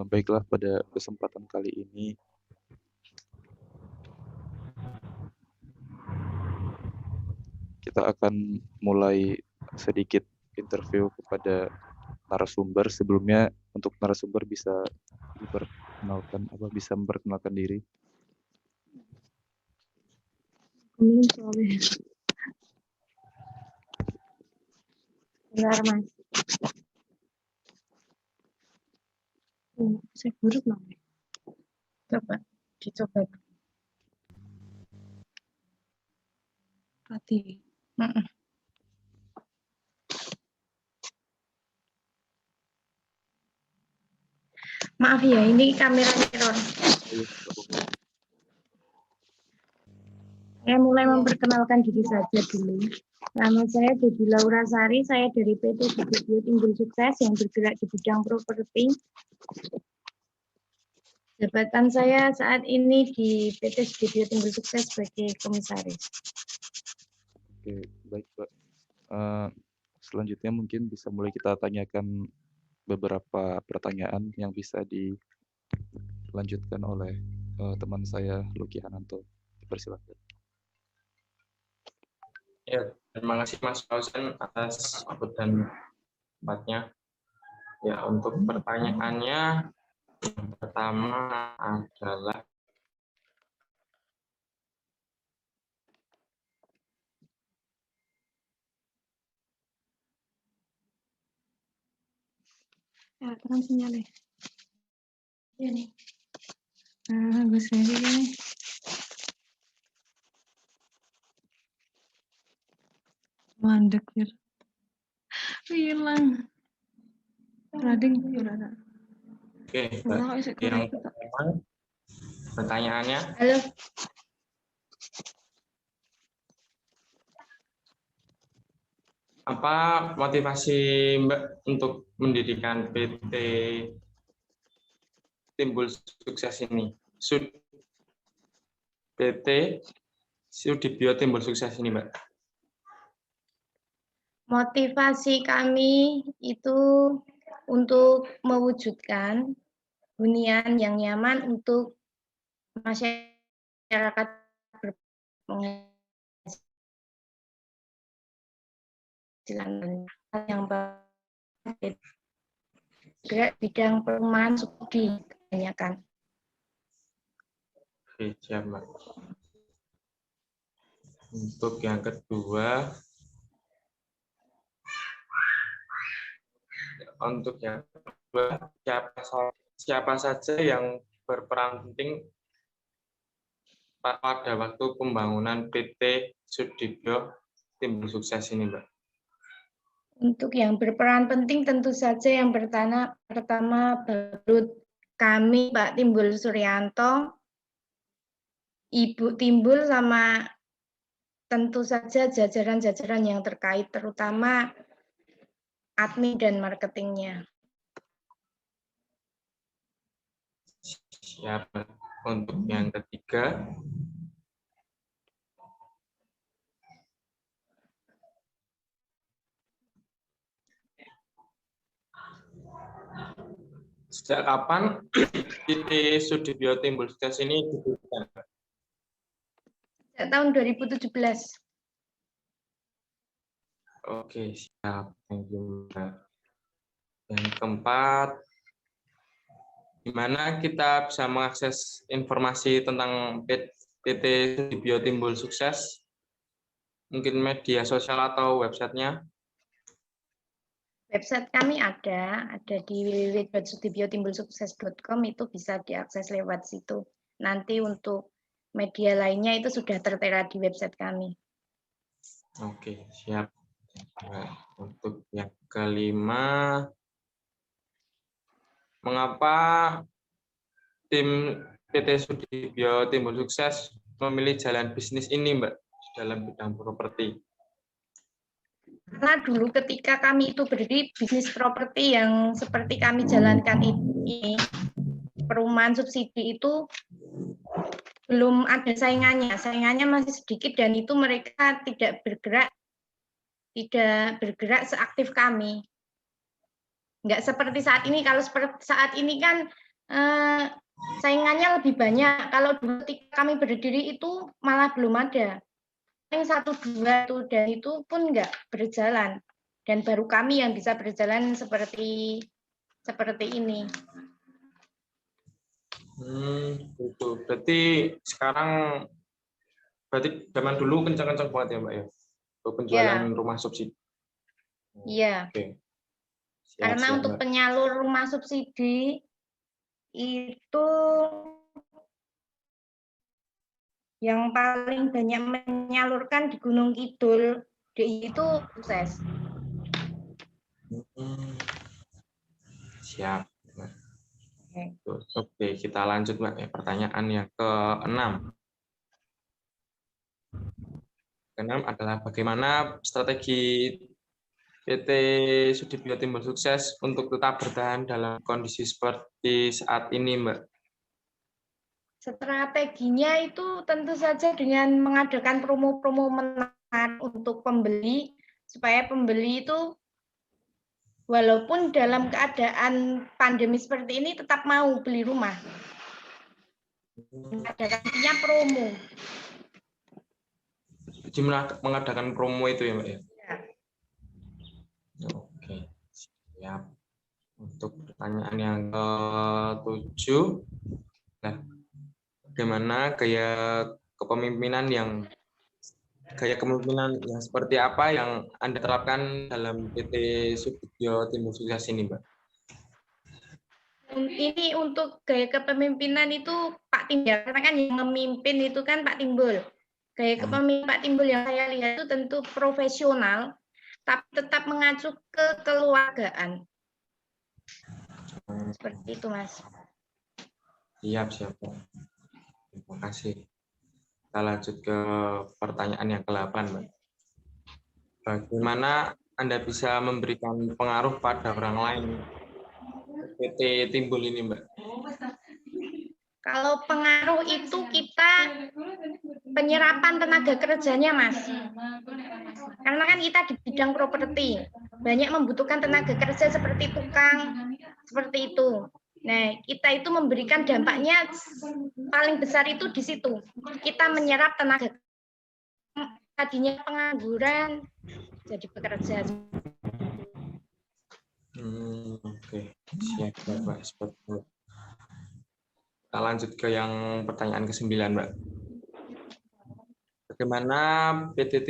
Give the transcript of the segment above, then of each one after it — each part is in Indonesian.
Baiklah, pada kesempatan kali ini kita akan mulai sedikit interview kepada narasumber. Sebelumnya untuk narasumber bisa memperkenalkan diri. Benar, Mas. Saya buruk namanya. Coba dicoba. Tadi. Maaf ya, ini kamera error. Saya mulai memperkenalkan diri saja dulu. Nama saya Debbie Laura Sari, saya dari PT Sudibyo Timbul Sukses yang bergerak di bidang properti. Jabatan saya saat ini di PT Sudibyo Timbul Sukses sebagai komisaris. Oke, baik, Pak. Selanjutnya mungkin bisa mulai kita tanyakan beberapa pertanyaan yang bisa dilanjutkan oleh teman saya, Luki Hananto. Persilakan. Ya, terima kasih Mas Pausen atas waktu dan tempatnya. Ya, untuk pertanyaannya, yang pertama adalah Terang sinyalnya. Ini. Bagus ini. Mandek ya. Hilang. Rading. oke, yang pertama pertanyaannya. Halo. Apa motivasi Mbak untuk mendirikan PT Timbul Sukses ini? PT Sudibyo Timbul Sukses ini, Mbak. Motivasi kami itu untuk mewujudkan hunian yang nyaman untuk masyarakat berpenghasilan yang bergerak bidang perumahan studi kebanyakan. Oke, siap, Mbak. Untuk yang kedua, siapa saja yang berperan penting pada waktu pembangunan PT Sudibyo Timbul Sukses ini, Mbak? Untuk yang berperan penting tentu saja yang pertama Balut kami Pak Timbul Suryanto, Ibu Timbul, sama tentu saja jajaran-jajaran yang terkait, terutama admin dan marketingnya. Siap. Untuk yang ketiga, sejak kapan PT Sudibyo Timbul Sukses ini didirikan? Sejak tahun 2017. Oke, siap. Thank you, Mbak. Yang keempat, di mana kita bisa mengakses informasi tentang PT Sudibyo Timbul Sukses? Mungkin media sosial atau websitenya? Website kami ada di www.sudibyotimbulsukses.com, itu bisa diakses lewat situ. Nanti untuk media lainnya itu sudah tertera di website kami. Oke, siap. Untuk yang kelima, mengapa tim PT Sudibyo Timbul Sukses memilih jalan bisnis ini, Mbak, dalam bidang properti? Karena dulu ketika kami itu berdiri bisnis properti yang seperti kami jalankan ini, perumahan subsidi itu belum ada saingannya masih sedikit, dan itu mereka tidak bergerak seaktif kami. Nggak seperti saat ini. Kalau seperti saat ini kan saingannya lebih banyak. Kalau dulu ketika kami berdiri itu malah belum ada. Yang 1, 2 itu, dan itu pun nggak berjalan. Dan baru kami yang bisa berjalan seperti ini. Gitu. Berarti sekarang, berarti zaman dulu kencang-kencang banget ya Mbak ya? Penjualan rumah subsidi. Iya. Oke. Karena Siap, untuk Mbak. penyalur rumah subsidi itu yang paling banyak menyalurkan di Gunung Kidul, DI itu sukses. Siap. Oke, kita lanjut Mbak. Pertanyaan yang ke-6. Ke-6 adalah bagaimana strategi PT Sudibyo Timbul Sukses untuk tetap bertahan dalam kondisi seperti saat ini, Mbak? Strateginya itu tentu saja dengan mengadakan promo-promo menarik untuk pembeli, supaya pembeli itu walaupun dalam keadaan pandemi seperti ini tetap mau beli rumah. Mengadakannya promo. Jadi mengadakan promo itu ya, Mbak? Ya? Oke, siap. Untuk pertanyaan yang ke-7, nah, bagaimana gaya kepemimpinan yang seperti apa yang Anda terapkan dalam PT Sudibyo Timbul Sukses ini, Mbak? Ini untuk gaya kepemimpinan itu Pak Timbul, karena kan yang memimpin itu kan Pak Timbul. Gaya kepemimpinan Pak Timbul yang saya lihat itu tentu profesional, tapi tetap mengacu ke kekeluargaan. Seperti itu, Mas. Siap. Terima kasih. Kita lanjut ke pertanyaan yang ke-8, Mbak. Bagaimana Anda bisa memberikan pengaruh pada orang lain PT Timbul ini, Mbak? Kalau pengaruh itu kita penyerapan tenaga kerjanya, Mas. Karena kan kita di bidang properti, banyak membutuhkan tenaga kerja seperti tukang, seperti itu. Nah, kita itu memberikan dampaknya paling besar itu di situ. Kita menyerap tenaga tadinya pengangguran jadi pekerja. Oke, siap, Mbak. Kita lanjut ke yang pertanyaan ke-9, Mbak. Bagaimana PT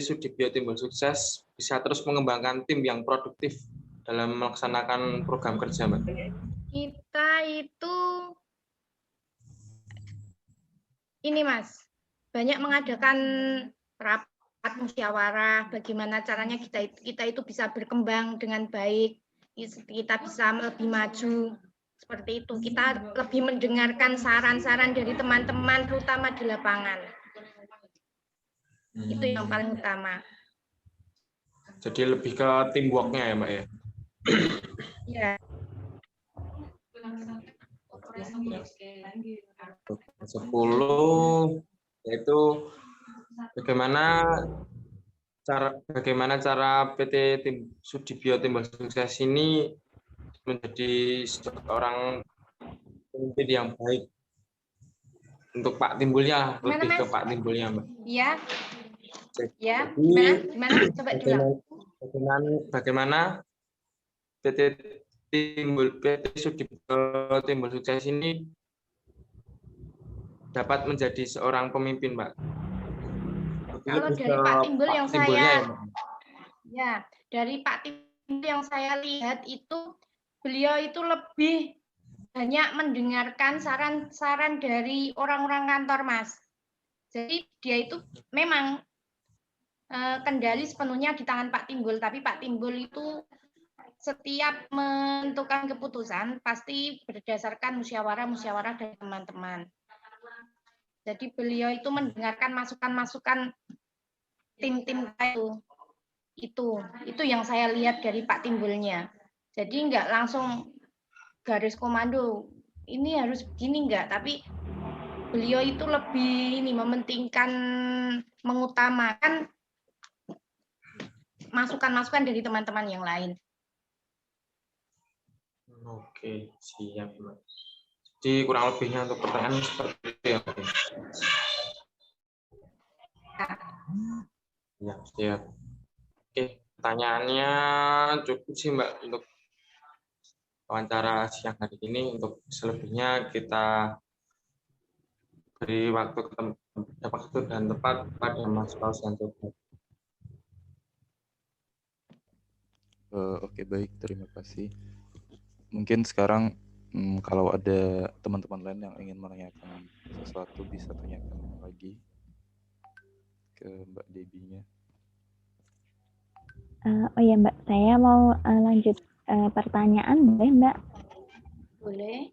Sudibyo Timbul Sukses bisa terus mengembangkan tim yang produktif dalam melaksanakan program kerja, Mbak? Kita itu ini, Mas, banyak mengadakan rapat musyawarah, bagaimana caranya kita itu bisa berkembang dengan baik, kita bisa lebih maju, seperti itu. Kita lebih mendengarkan saran-saran dari teman-teman, terutama di lapangan. Itu yang paling utama. Jadi lebih ke teamwork-nya ya, Mbak ya? Iya. 10 yaitu bagaimana cara PT Sudibyo Timbul Sukses ini menjadi seorang pemimpin yang baik untuk Pak Timbulnya, lebih ke Pak Timbulnya, Mbak. Iya. Ya, gimana? Coba diulang. Bagaimana PT Sudibyo Timbul Sukses ini dapat menjadi seorang pemimpin, Mbak? Kalau dari Pak Timbul yang dari Pak Timbul yang saya lihat itu beliau itu lebih banyak mendengarkan saran-saran dari orang-orang kantor, Mas. Jadi dia itu memang kendali sepenuhnya di tangan Pak Timbul, tapi Pak Timbul itu setiap menentukan keputusan pasti berdasarkan musyawarah dari teman-teman. Jadi beliau itu mendengarkan masukan-masukan tim-tim itu yang saya lihat dari Pak Timbulnya. Jadi nggak langsung garis komando ini harus begini, enggak, tapi beliau itu lebih mementingkan, mengutamakan masukan-masukan dari teman-teman yang lain. Oke, siap, Mbak. Jadi kurang lebihnya untuk pertanyaan seperti itu ya, Mbak. Ya, siap. Oke, pertanyaannya cukup sih, Mbak, untuk wawancara siang hari ini. Untuk selebihnya kita beri waktu dan tepat pada Mas Fauzan Coba. Oke, baik, terima kasih. Mungkin sekarang kalau ada teman-teman lain yang ingin menanyakan sesuatu bisa tanyakan lagi ke Mbak Debbie-nya. Oh ya Mbak, saya mau lanjut pertanyaan, boleh Mbak? Boleh.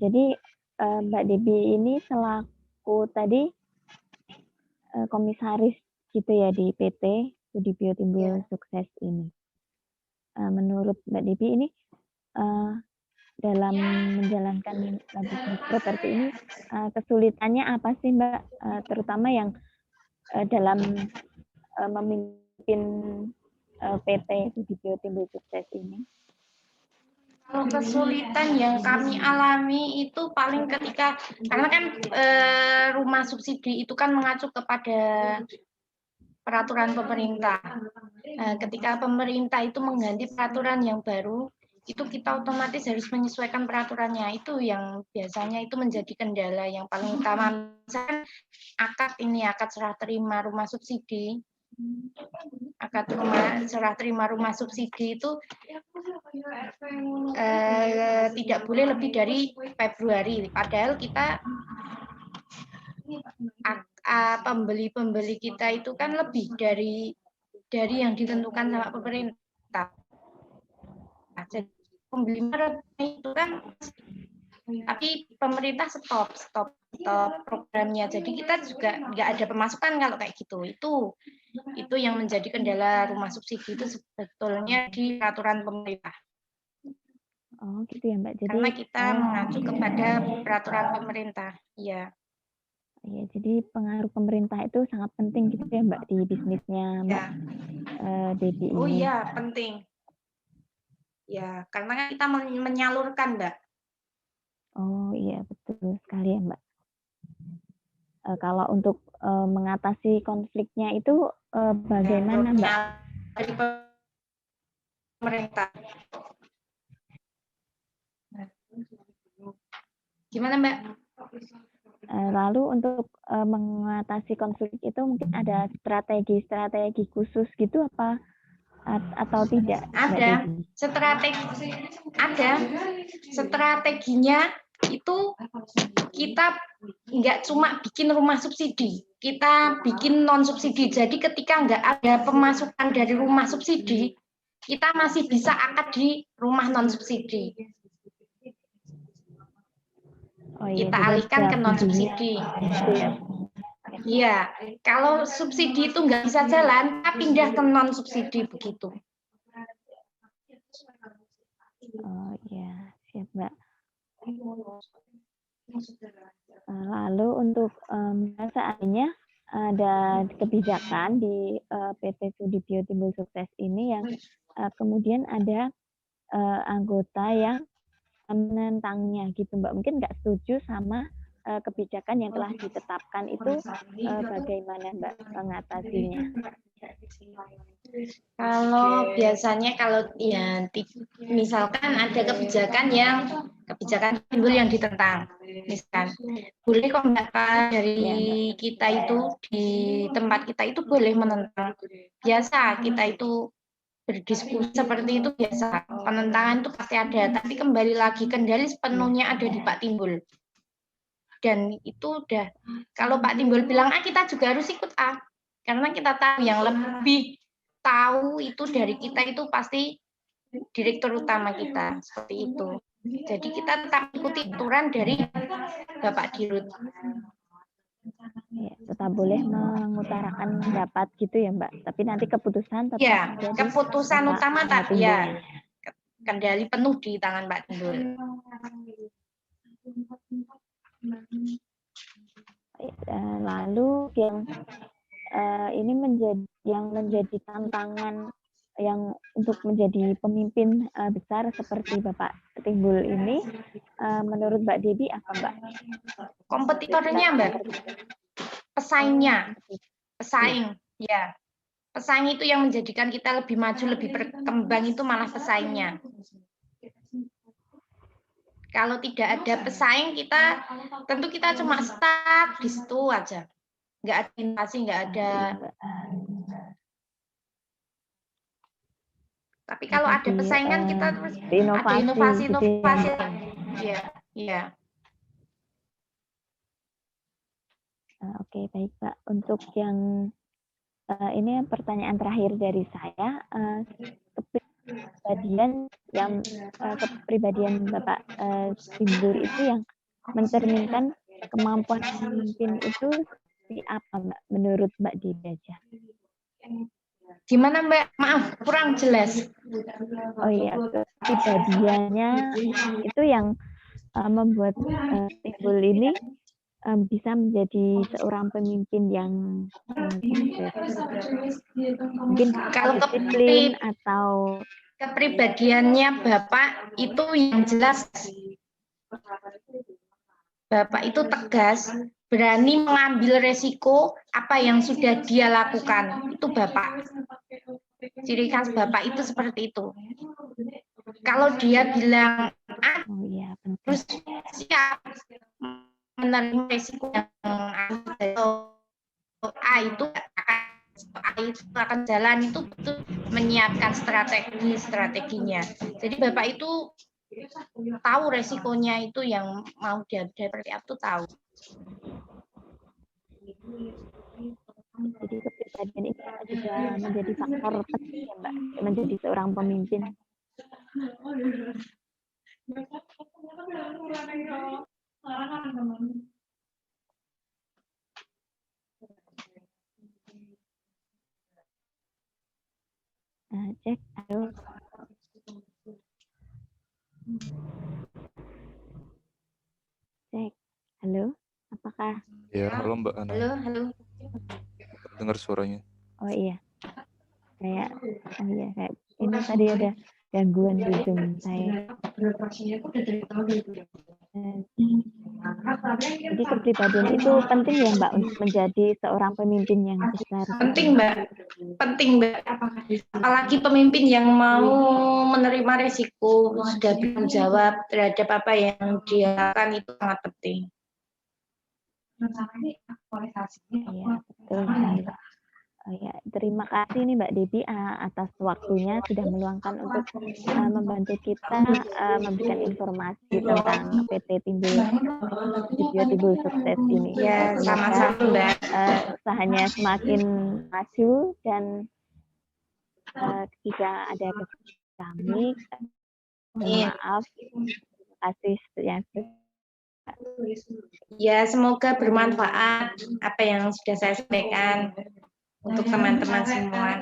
Jadi Mbak Debbie ini selaku tadi komisaris gitu ya di PT Sudibyo Timbul Sukses ini. Menurut Mbak Debbie ini dalam menjalankan bisnis properti ini kesulitannya apa sih Mbak? Terutama yang dalam memimpin PT Sudibyo Timbul Sukses ini. Kalau kesulitan yang kami alami itu paling ketika, karena kan rumah subsidi itu kan mengacu kepada peraturan pemerintah. Ketika pemerintah itu mengganti peraturan yang baru, itu kita otomatis harus menyesuaikan peraturannya. Itu yang biasanya itu menjadi kendala yang paling utama. Misalkan akad serah terima rumah subsidi. Akad serah terima rumah subsidi itu tidak boleh lebih dari Februari. Padahal kita pembeli-pembeli kita itu kan lebih dari yang ditentukan sama pemerintah. Jadi pembeli Maret itu kan, tapi pemerintah stop programnya. Jadi kita juga nggak ada pemasukan kalau kayak gitu. Itu yang menjadi kendala rumah subsidi itu sebetulnya di peraturan pemerintah. Oh gitu ya Mbak. Jadi karena kita mengacu kepada peraturan pemerintah. Iya. Ya, jadi pengaruh pemerintah itu sangat penting gitu ya Mbak di bisnisnya Mbak Debbie ini. Oh iya, penting. Ya, karena kan kita menyalurkan Mbak. Oh iya, betul sekali ya Mbak. Kalau untuk mengatasi konfliknya itu bagaimana Mbak? Dari pemerintah. Gimana Mbak? Lalu untuk mengatasi konflik itu mungkin ada strategi khusus gitu apa atau tidak? Ada strateginya itu kita nggak cuma bikin rumah subsidi, kita bikin non subsidi. Jadi ketika nggak ada pemasukan dari rumah subsidi, kita masih bisa akad di rumah non subsidi. Oh, iya, kita alihkan ke non subsidi. Iya, kalau subsidi itu nggak bisa jalan, kita pindah ke non subsidi begitu. Oh iya, siap Mbak. Lalu untuk seandainya ada kebijakan di PT Sudibyo Timbul Sukses ini yang kemudian ada anggota yang menentangnya gitu Mbak, mungkin nggak setuju sama kebijakan yang telah ditetapkan itu, bagaimana Mbak mengatasinya? Kalau biasanya ya misalkan ada kebijakan timbul yang ditentang, misalkan boleh kok Mbak dari kita itu di tempat kita itu boleh menentang. Biasa kita itu berdiskusi seperti itu biasa, penentangan itu pasti ada, tapi kembali lagi kendali sepenuhnya ada di Pak Timbul. Dan itu udah, kalau Pak Timbul bilang A, kita juga harus ikut A, karena kita tahu yang lebih tahu itu dari kita itu pasti direktur utama kita, seperti itu. Jadi kita tetap ikuti aturan dari Bapak Dirut. Ya, tetap boleh mengutarakan pendapat gitu ya Mbak, tapi nanti keputusan tetap ya, keputusan utama tak ya, kendali penuh di tangan Pak Timbul. Lalu yang ini menjadi tantangan yang untuk menjadi pemimpin besar seperti Bapak Timbul ini, menurut Mbak Debbie apa Mbak? Kompetitornya Mbak, pesaingnya, pesaing, ya. Pesaing itu yang menjadikan kita lebih maju, lebih berkembang itu malah pesaingnya. Kalau tidak ada pesaing kita, tentu kita cuma stuck di situ aja. Nggak ada inovasi, nggak ada. Tapi kalau ada pesaing kan kita terus ada inovasi. Iya, iya. Oke, baik Pak. Untuk yang ini pertanyaan terakhir dari saya, kepribadian Bapak Timbul itu yang mencerminkan kemampuan memimpin itu seperti apa Mbak? Menurut Mbak Debbie aja. Gimana Mbak? Maaf, kurang jelas. Oh iya, kepribadiannya itu yang membuat Timbul ini bisa menjadi seorang pemimpin yang sukses. Mungkin kalau disiplin atau kepribadiannya Bapak itu yang jelas, Bapak itu tegas, berani mengambil resiko apa yang sudah dia lakukan. Itu Bapak. Ciri khas Bapak itu seperti itu. Kalau dia bilang terus siap menerima resiko yang itu akan jalan, itu betul menyiapkan strateginya. Jadi Bapak itu tahu resikonya itu yang mau dia seperti apa tuh tahu. Jadi kepribadian itu juga menjadi faktor penting ya Mbak, menjadi seorang pemimpin. Cek, halo. Cek, halo. Apakah? Ya, halo Mbak Ana. Halo. Dengar suaranya. Oh iya. Kayak ini tadi ada gangguan di Zoom saya. Jadi kepribadian itu penting ya Mbak untuk menjadi seorang pemimpin yang besar. Penting Mbak. Apalagi pemimpin yang mau menerima resiko, sudah bertanggung jawab terhadap apa yang dia lakukan, itu sangat penting. Iya, betul. Oh ya, terima kasih nih Mbak Debbie atas waktunya sudah meluangkan untuk membantu kita memberikan informasi tentang PT Timbul Sukses ini. Ya, sama-sama Mbak. Usahanya semakin maju dan ketika ada kami, maaf, kasih yang ya, semoga bermanfaat apa yang sudah saya sampaikan untuk teman-teman semua.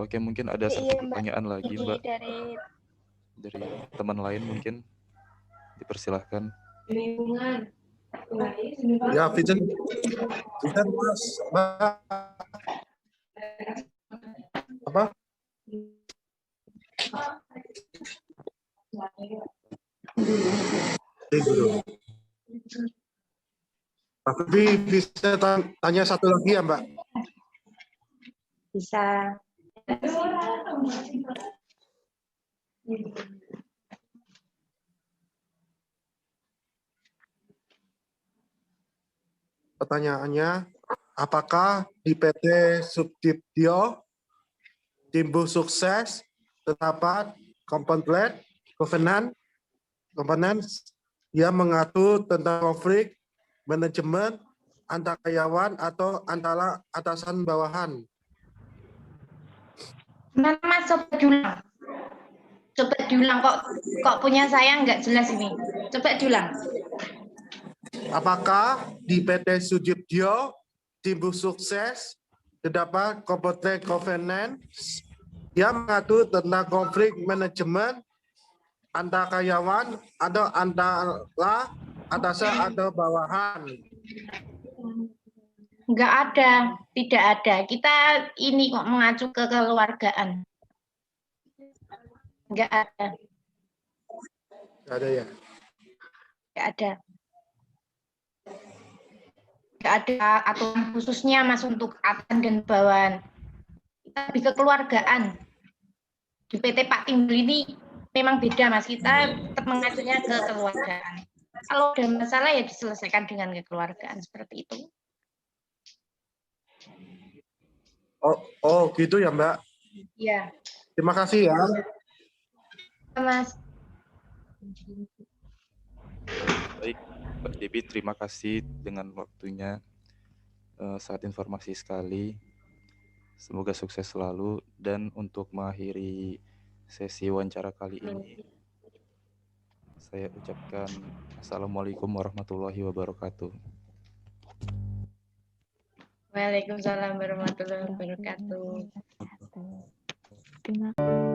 Oke, mungkin ada satu pertanyaan lagi Mbak dari teman lain, mungkin dipersilahkan. Ya, Vincent Mas, Mbak. Apa? Tapi bisa tanya satu lagi ya, Mbak? Bisa. Pertanyaannya, apakah di PT Subdivio Timbul Sukses terdapat komponen yang mengatur tentang konflik manajemen antar karyawan atau antara atasan bawahan? Mana Mas, coba diulang kok punya saya nggak jelas ini. Coba diulang. Apakah di PT Subdivio Timbul Sukses terdapat komponen yang mengatur tentang konflik manajemen antar karyawan atau antara atasan atau bawahan? Enggak ada, tidak ada. Kita ini kok mengacu ke kekeluargaan. Enggak ada, Nggak ada ya? enggak ada. Enggak ada aturan khususnya Mas untuk atasan dan bawahan. Kita lebih kekeluargaan. Di PT Pak Timbul ini memang beda Mas, kita tetap mengacunya ke kekeluargaan. Kalau ada masalah ya diselesaikan dengan kekeluargaan seperti itu. Oh gitu ya Mbak. Iya, Terima kasih ya. Mas. Baik, Mbak Debi, terima kasih dengan waktunya. Sangat informasi sekali. Semoga sukses selalu. Dan untuk mengakhiri sesi wawancara kali ini, saya ucapkan Assalamualaikum warahmatullahi wabarakatuh. Waalaikumsalam warahmatullahi wabarakatuh. Terima kasih.